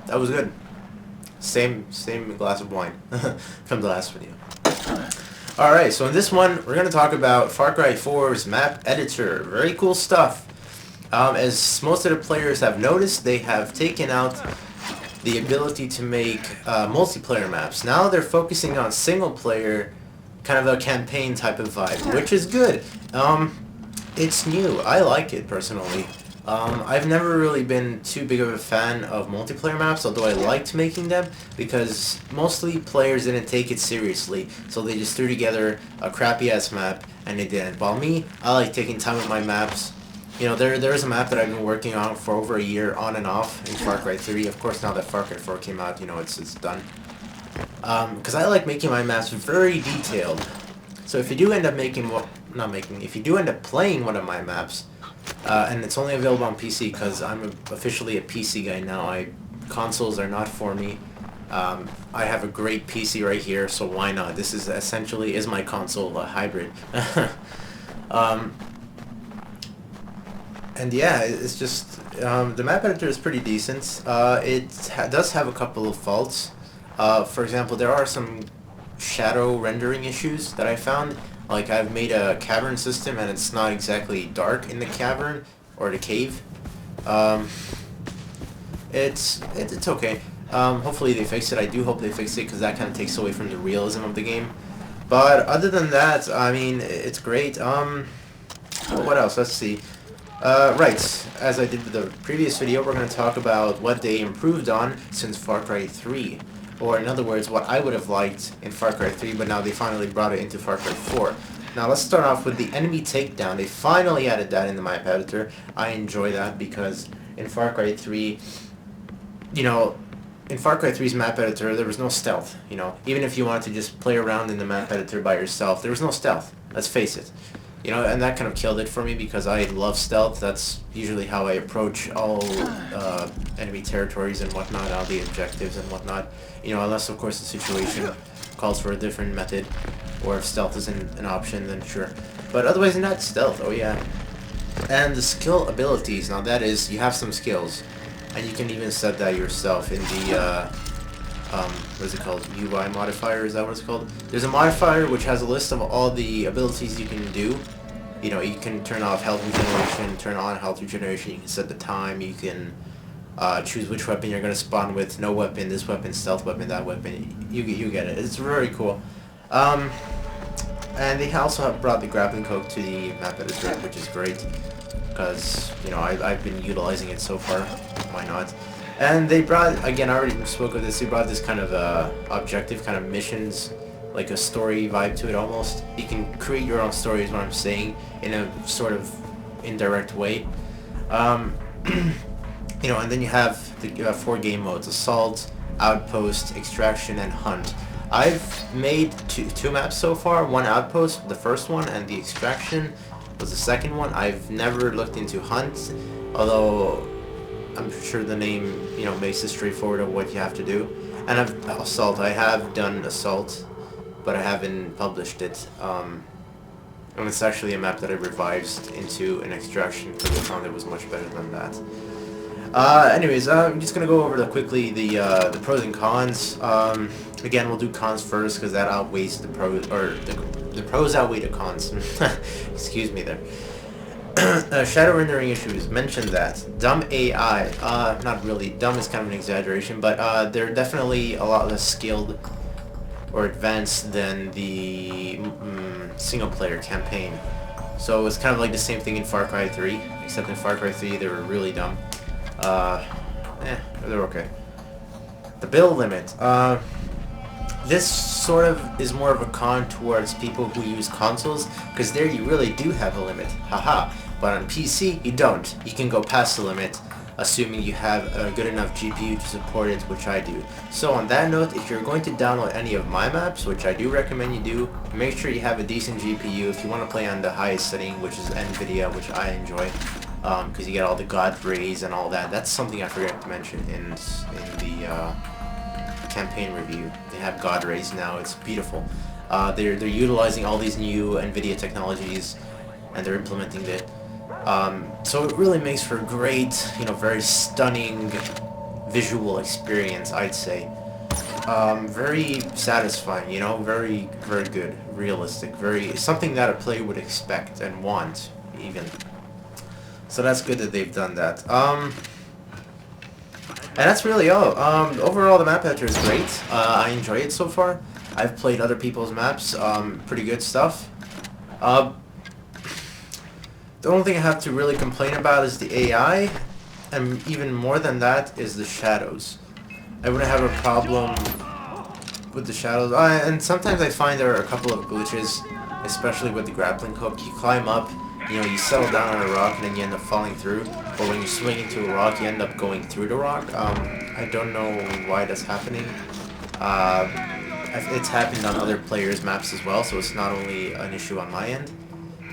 that was good. Same glass of wine from the last video. Alright, so in this one, we're going to talk about Far Cry 4's map editor. Very cool stuff. As most of the players have noticed, they have taken out the ability to make multiplayer maps. Now they're focusing on single player, kind of a campaign type of vibe, which is good. It's new. I like it personally. I've never really been too big of a fan of multiplayer maps, although I liked making them, because mostly players didn't take it seriously, so they just threw together a crappy-ass map, and they didn't. While me, I like taking time with my maps. You know, there is a map that I've been working on for over a year, on and off, in Far Cry 3. Of course, now that Far Cry 4 came out, you know, it's done. Because I like making my maps very detailed. So if you do end up if you do end up playing one of my maps, and it's only available on PC because I'm officially a PC guy now. Consoles are not for me. I have a great PC right here, so why not? This is essentially my console hybrid. And yeah, it's just the map editor is pretty decent. It does have a couple of faults. For example, there are some shadow rendering issues that I found. Like, I've made a cavern system and it's not exactly dark in the cavern or the cave. It's okay. Hopefully they fix it. I do hope they fix it because that kind of takes away from the realism of the game. But other than that, I mean, it's great. What else? Let's see. Right, as I did with the previous video, we're going to talk about what they improved on since Far Cry 3. Or in other words, what I would have liked in Far Cry 3, but now they finally brought it into Far Cry 4. Now let's start off with the enemy takedown. They finally added that in the map editor. I enjoy that because in Far Cry 3, you know, in Far Cry 3's map editor, there was no stealth, you know. Even if you wanted to just play around in the map editor by yourself, there was no stealth. Let's face it. You know, and that kind of killed it for me because I love stealth. That's usually how I approach all enemy territories and whatnot, all the objectives and whatnot. You know, unless of course the situation calls for a different method, or if stealth isn't an option, then sure. But otherwise not stealth, oh yeah. And the skill abilities, now that is, you have some skills. And you can even set that yourself in the, what is it called? UI modifier, is that what it's called? There's a modifier which has a list of all the abilities you can do. You know, you can turn off health regeneration, turn on health regeneration, you can set the time, you can choose which weapon you're going to spawn with, no weapon, this weapon, stealth weapon, that weapon, you get it. It's very cool. And they also have brought the grappling hook to the map editor, which is great, because, you know, I've been utilizing it so far, why not? And they brought, again, I already spoke of this, they brought this kind of objective, kind of missions, like a story vibe to it almost. You can create your own story is what I'm saying, in a sort of indirect way. You know, and then you have 4 game modes: Assault, Outpost, Extraction, and Hunt. I've made two maps so far, one Outpost, the first one, and the Extraction was the second one. I've never looked into Hunt, although I'm sure the name, you know, makes it straightforward of what you have to do. And Assault, I have done Assault, but I haven't published it. And it's actually a map that I revised into an Extraction because I found it was much better than that. Anyways, I'm just gonna go over quickly the pros and cons. Again, we'll do cons first because that outweighs the pros, or the pros outweigh the cons. Excuse me there. Shadow rendering issues, mentioned that. Dumb AI, not really, dumb is kind of an exaggeration, but they're definitely a lot less skilled or advanced than the single player campaign. So it's kind of like the same thing in Far Cry 3, except in Far Cry 3 they were really dumb. They're okay. The build limit. This sort of is more of a con towards people who use consoles, because there you really do have a limit. Haha. But on PC, you don't. You can go past the limit, assuming you have a good enough GPU to support it, which I do. So on that note, if you're going to download any of my maps, which I do recommend you do, make sure you have a decent GPU. If you want to play on the highest setting, which is Nvidia, which I enjoy, because you get all the God rays and all that. That's something I forgot to mention in the campaign review. They have God rays now. It's beautiful. They're utilizing all these new Nvidia technologies, and they're implementing it. So it really makes for great, you know, very stunning visual experience, I'd say. Very satisfying, you know, very good, realistic, very something that a player would expect and want, even. So that's good that they've done that. And that's really all. Overall, the map editor is great. I enjoy it so far. I've played other people's maps, pretty good stuff. The only thing I have to really complain about is the AI, and even more than that is the shadows. I wouldn't have a problem with the shadows. And sometimes I find there are a couple of glitches, especially with the grappling hook. You climb up, you know, you settle down on a rock and then you end up falling through. Or when you swing into a rock, you end up going through the rock. I don't know why that's happening. It's happened on other players' maps as well, so it's not only an issue on my end.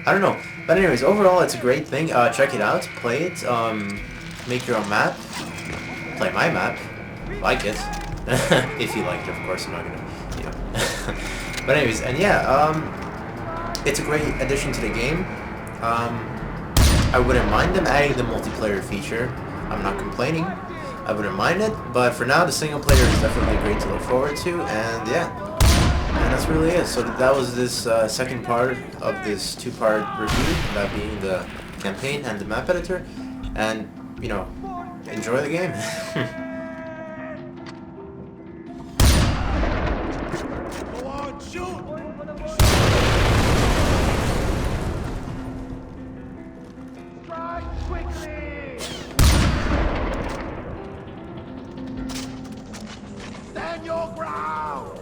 I don't know. But anyways, overall, it's a great thing. Check it out. Play it. Make your own map. Play my map. Like it. If you like it, of course. I'm not gonna, you know. But anyways, and yeah, it's a great addition to the game. I wouldn't mind them adding the multiplayer feature. I'm not complaining. I wouldn't mind it, but for now, the single player is definitely great to look forward to, and yeah. And that's really it. So that was this second part of this two-part review, that being the campaign and the map editor. And, you know, enjoy the game. Go on, shoot! Strike quickly! Stand your ground!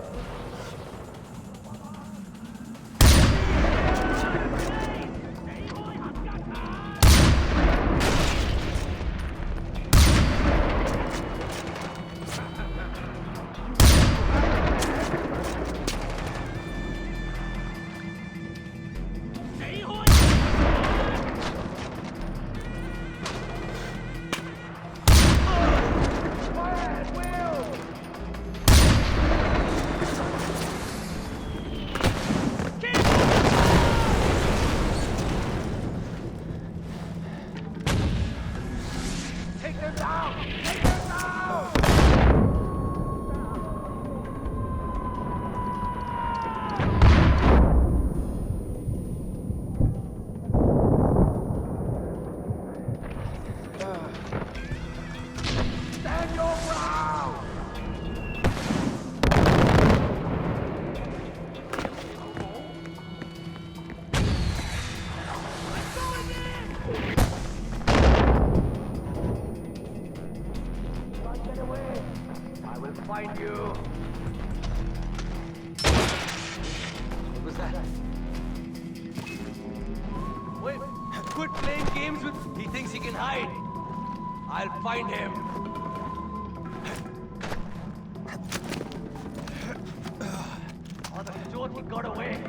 Find you. What was that? Wait, quit playing games with... He thinks he can hide. I'll find him. Oh, the joke, he got away.